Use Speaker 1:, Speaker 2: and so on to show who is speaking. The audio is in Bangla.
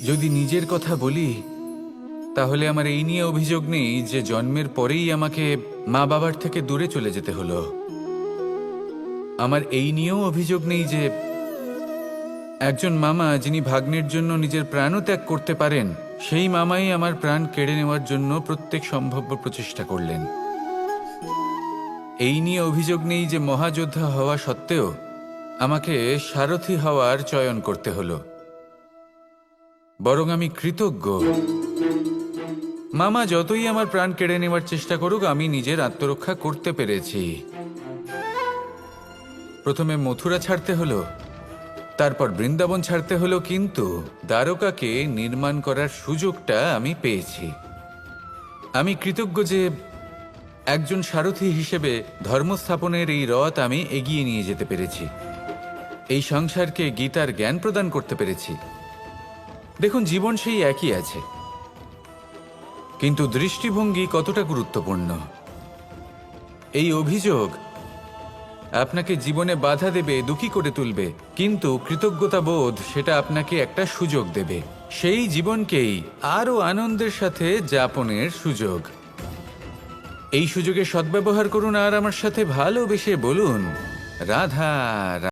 Speaker 1: যদি নিজের কথা বলি তাহলে আমার এই নিয়ে অভিযোগ নেই যে জন্মের পরেই আমাকে মা বাবার থেকে দূরে চলে যেতে হলো। আমার এই নিয়েও অভিযোগ নেই যে একজন মামা যিনি ভাগ্নের জন্য নিজের প্রাণও ত্যাগ করতে পারেন, সেই মামাই আমার প্রাণ কেড়ে নেওয়ার জন্য প্রত্যেক সম্ভাব্য প্রচেষ্টা করলেন। এই নিয়ে অভিযোগ নেই যে মহাযোদ্ধা হওয়া সত্ত্বেও আমাকে সারথি হওয়ার চয়ন করতে হলো। বরং আমি কৃতজ্ঞ। মামা যতই আমার প্রাণ কেড়ে নেওয়ার চেষ্টা করুক, আমি নিজের আত্মরক্ষা করতে পেরেছি। প্রথমে মথুরা ছাড়তে হলো, তারপর বৃন্দাবন ছাড়তে হলো, কিন্তু দ্বারকাকে নির্মাণ করার সুযোগটা আমি পেয়েছি। আমি কৃতজ্ঞ যে একজন সারথি হিসেবে ধর্মস্থাপনের এই রথ আমি এগিয়ে নিয়ে যেতে পেরেছি, এই সংসারকে গীতার জ্ঞান প্রদান করতে পেরেছি। দেখুন, জীবন সেই একই আছে, কিন্তু দৃষ্টিভঙ্গি কতটা গুরুত্বপূর্ণ। এই অভিযোগ আপনাকে জীবনে বাধা দেবে, দুঃখী করে তুলবে, কিন্তু কৃতজ্ঞতা বোধ সেটা আপনাকে একটা সুযোগ দেবে, সেই জীবনকেই আরো আনন্দের সাথে যাপনের সুযোগ। এই সুযোগে সদ্ব্যবহার করুন আর আমার সাথে ভালোবেসে বলুন রাধা।